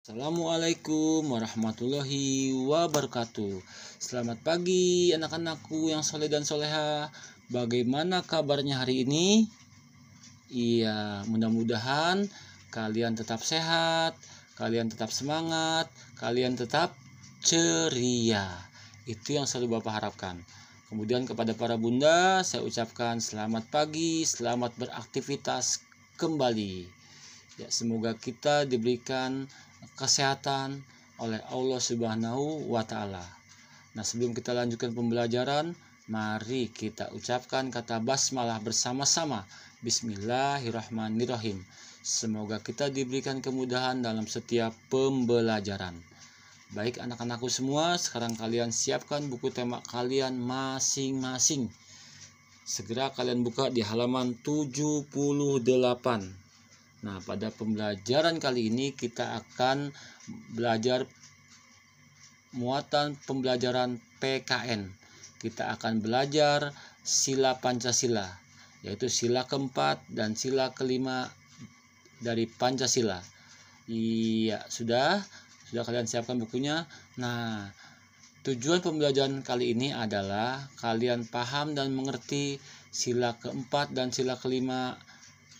Assalamualaikum warahmatullahi wabarakatuh. Selamat pagi anak-anakku yang soleh dan soleha. Bagaimana kabarnya hari ini? Iya, mudah-mudahan kalian tetap sehat, kalian tetap semangat, kalian tetap ceria. Itu yang selalu Bapak harapkan. Kemudian kepada para bunda, saya ucapkan selamat pagi, selamat beraktivitas kembali. Ya, semoga kita diberikan kesehatan oleh Allah Subhanahu wa Ta'ala. Nah, sebelum kita lanjutkan pembelajaran, mari kita ucapkan kata basmalah bersama-sama. Bismillahirrahmanirrahim. Semoga kita diberikan kemudahan dalam setiap pembelajaran. Baik anak-anakku semua, sekarang kalian siapkan buku tema kalian masing-masing. Segera kalian buka di halaman 78. Nah, pada pembelajaran kali ini kita akan belajar muatan pembelajaran PKN. Kita akan belajar sila Pancasila, yaitu sila keempat dan sila kelima dari Pancasila. Iya, sudah kalian siapkan bukunya. Nah, tujuan pembelajaran kali ini adalah kalian paham dan mengerti sila keempat dan sila kelima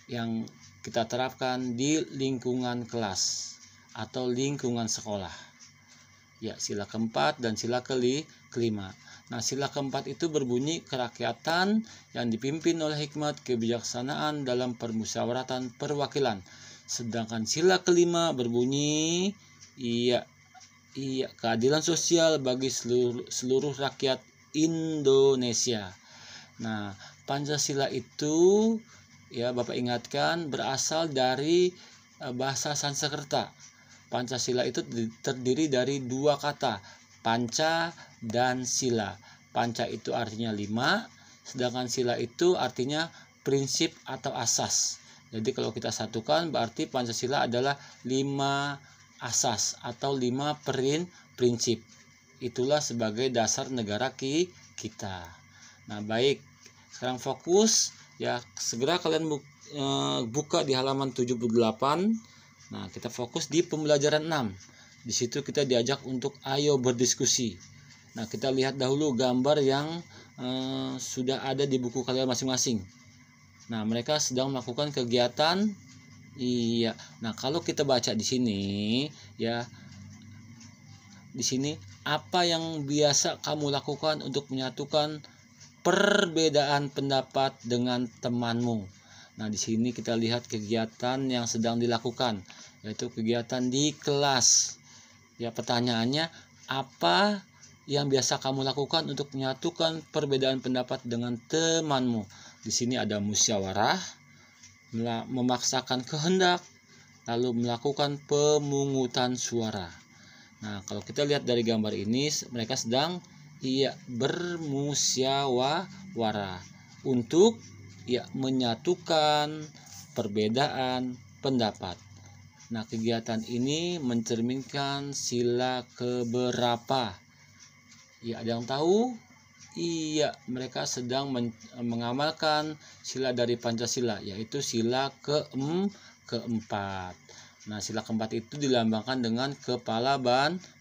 yang kita terapkan di lingkungan kelas atau lingkungan sekolah. Ya, sila keempat dan sila kelima. Nah, sila keempat itu berbunyi kerakyatan yang dipimpin oleh hikmat kebijaksanaan dalam permusyawaratan perwakilan. Sedangkan sila kelima berbunyi keadilan sosial bagi seluruh rakyat Indonesia. Nah, Pancasila itu ya Bapak ingatkan berasal dari bahasa Sanskerta. Pancasila itu terdiri dari dua kata, panca dan sila. Panca itu artinya 5, sedangkan sila itu artinya prinsip atau asas. Jadi kalau kita satukan berarti Pancasila adalah 5 asas atau 5 prinsip. Itulah sebagai dasar negara kita. Nah, baik. Sekarang fokus. Ya, segera kalian buka di halaman 78. Nah, kita fokus di pembelajaran 6. Di situ kita diajak untuk ayo berdiskusi. Nah, kita lihat dahulu gambar yang sudah ada di buku kalian masing-masing. Nah, mereka sedang melakukan kegiatan. Iya. Nah, kalau kita baca di sini, ya. Di sini apa yang biasa kamu lakukan untuk menyatukan perbedaan pendapat dengan temanmu. Nah, di sini kita lihat kegiatan yang sedang dilakukan, yaitu kegiatan di kelas. Ya, pertanyaannya, apa yang biasa kamu lakukan untuk menyatukan perbedaan pendapat dengan temanmu? Di sini ada musyawarah, memaksakan kehendak, lalu melakukan pemungutan suara. Nah, kalau kita lihat dari gambar ini, mereka sedang bermusyawarah untuk menyatukan perbedaan pendapat. Nah, kegiatan ini mencerminkan sila keberapa? Ya, ada yang tahu? Iya, mereka sedang mengamalkan sila dari Pancasila, yaitu sila keempat. Nah, sila keempat itu dilambangkan dengan kepala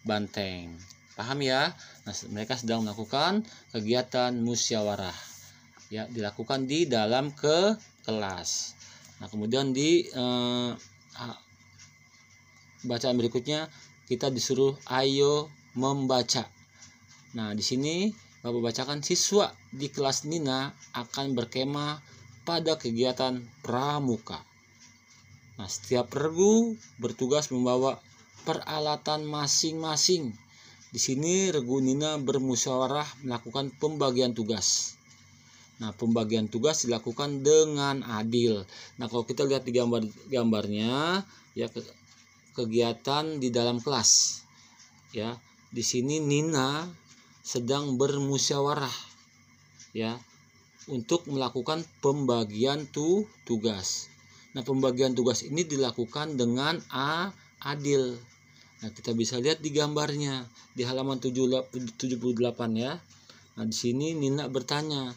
banteng. Paham ya? Nah, mereka sedang melakukan kegiatan musyawarah. Ya, dilakukan di dalam kelas. Nah, kemudian di bacaan berikutnya kita disuruh ayo membaca. Nah, di sini Bapak bacakan, siswa di kelas Nina akan berkemah pada kegiatan pramuka. Nah, setiap regu bertugas membawa peralatan masing-masing. Di sini regu Nina bermusyawarah melakukan pembagian tugas. Nah, pembagian tugas dilakukan dengan adil. Nah, kalau kita lihat di gambarnya, ya kegiatan di dalam kelas. Ya, di sini Nina sedang bermusyawarah, ya, untuk melakukan pembagian tugas. Nah, pembagian tugas ini dilakukan dengan adil. Nah, kita bisa lihat di gambarnya di halaman 78 ya. Nah, di sini Nina bertanya.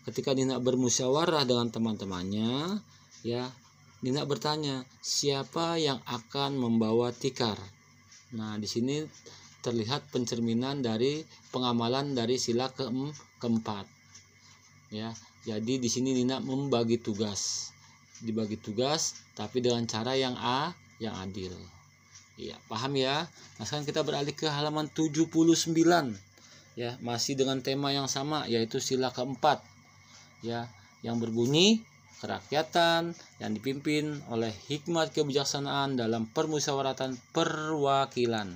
Ketika Nina bermusyawarah dengan teman-temannya, ya, Nina bertanya, siapa yang akan membawa tikar? Nah, di sini terlihat pencerminan dari pengamalan dari sila keempat. Ya, jadi di sini Nina membagi tugas. Dibagi tugas tapi dengan cara yang adil. Iya, paham ya? Nah, sekarang kita beralih ke halaman 79. Ya, masih dengan tema yang sama, yaitu sila keempat. Ya, yang berbunyi kerakyatan yang dipimpin oleh hikmat kebijaksanaan dalam permusyawaratan perwakilan.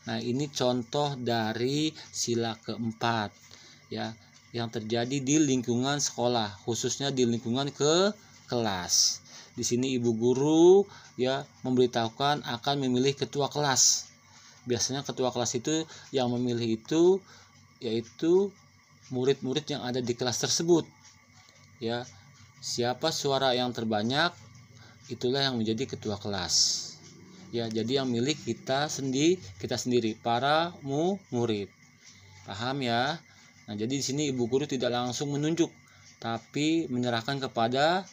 Nah, ini contoh dari sila keempat ya, yang terjadi di lingkungan sekolah, khususnya di lingkungan kelas. Di sini ibu guru ya memberitahukan akan memilih ketua kelas. Biasanya ketua kelas itu yang memilih itu yaitu murid-murid yang ada di kelas tersebut. Ya, siapa suara yang terbanyak, itulah yang menjadi ketua kelas. Ya, jadi yang milik kita sendiri, para murid. Paham ya? Nah, jadi di sini ibu guru tidak langsung menunjuk, tapi menyerahkan kepada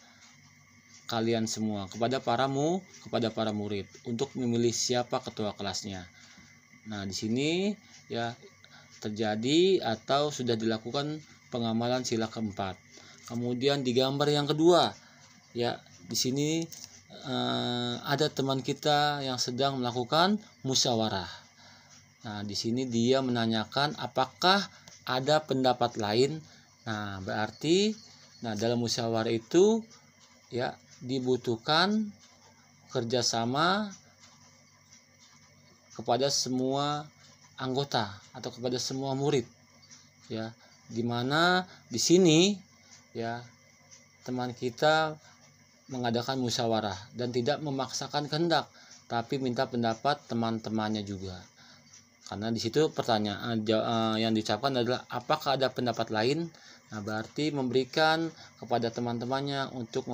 kalian semua, kepada para murid untuk memilih siapa ketua kelasnya. Nah, di sini ya terjadi atau sudah dilakukan pengamalan sila keempat. Kemudian di gambar yang kedua, ya di sini ada teman kita yang sedang melakukan musyawarah. Nah, di sini dia menanyakan apakah ada pendapat lain. Nah, berarti dalam musyawarah itu ya dibutuhkan kerjasama kepada semua anggota atau kepada semua murid. Ya, dimana di sini ya teman kita mengadakan musyawarah dan tidak memaksakan kehendak, tapi minta pendapat teman-temannya juga. Karena di situ pertanyaan yang diucapkan adalah apakah ada pendapat lain. Nah, berarti memberikan kepada teman-temannya untuk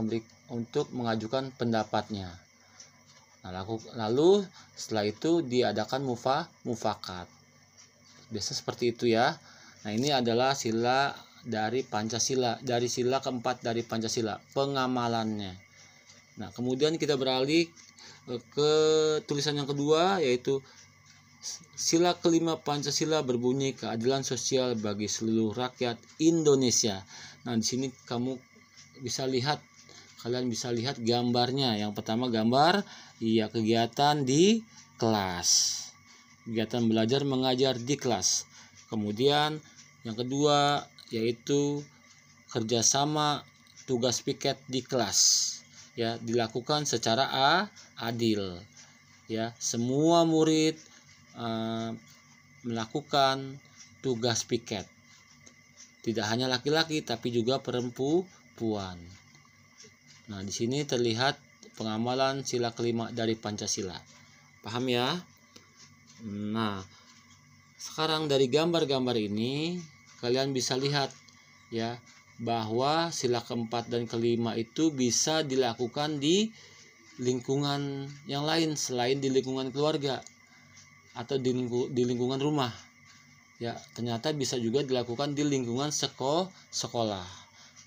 mengajukan pendapatnya. Nah, lalu setelah itu diadakan mufakat. Biasa seperti itu ya. Nah, ini adalah sila dari Pancasila, dari sila keempat dari Pancasila, pengamalannya. Nah, kemudian kita beralih ke tulisan yang kedua, yaitu sila kelima Pancasila berbunyi keadilan sosial bagi seluruh rakyat Indonesia. Nah, di sini kalian bisa lihat gambarnya. Yang pertama gambar ya kegiatan di kelas. Kegiatan belajar mengajar di kelas. Kemudian yang kedua yaitu kerjasama tugas piket di kelas. Ya, dilakukan secara adil. Ya, semua murid melakukan tugas piket. Tidak hanya laki-laki tapi juga perempuan. Nah, di sini terlihat pengamalan sila kelima dari Pancasila. Paham ya? Nah, sekarang dari gambar-gambar ini kalian bisa lihat ya bahwa sila keempat dan kelima itu bisa dilakukan di lingkungan yang lain selain di lingkungan keluarga atau di lingkungan rumah. Ya, ternyata bisa juga dilakukan di lingkungan sekolah.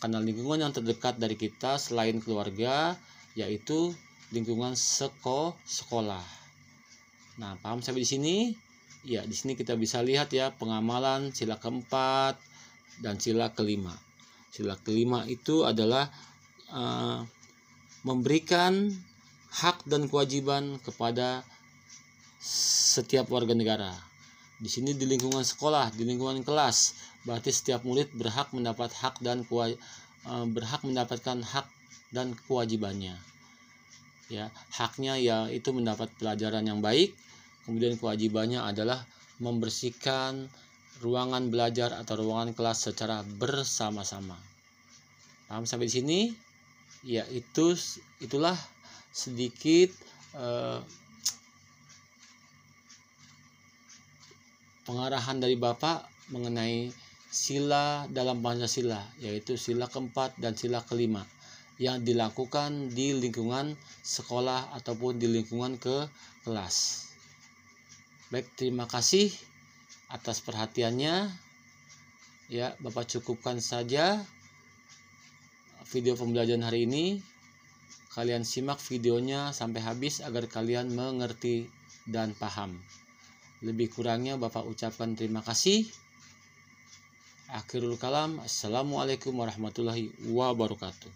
Karena lingkungan yang terdekat dari kita selain keluarga yaitu lingkungan sekolah. Nah, paham sampai di sini? Ya, di sini kita bisa lihat ya pengamalan sila keempat dan sila kelima. Sila kelima itu adalah memberikan hak dan kewajiban kepada setiap warga negara. Di sini di lingkungan sekolah, di lingkungan kelas, berarti setiap murid berhak mendapat berhak mendapatkan hak dan kewajibannya. Ya, haknya yaitu mendapat pelajaran yang baik, kemudian kewajibannya adalah membersihkan ruangan belajar atau ruangan kelas secara bersama-sama. Paham sampai di sini? Ya, itulah sedikit pengarahan dari Bapak mengenai sila dalam Pancasila, yaitu sila keempat dan sila kelima yang dilakukan di lingkungan sekolah ataupun di lingkungan kelas. Baik, terima kasih atas perhatiannya. Ya, Bapak cukupkan saja video pembelajaran hari ini. Kalian simak videonya sampai habis agar kalian mengerti dan paham. Lebih kurangnya Bapak ucapkan terima kasih. Akhirul kalam, assalamualaikum warahmatullahi wabarakatuh.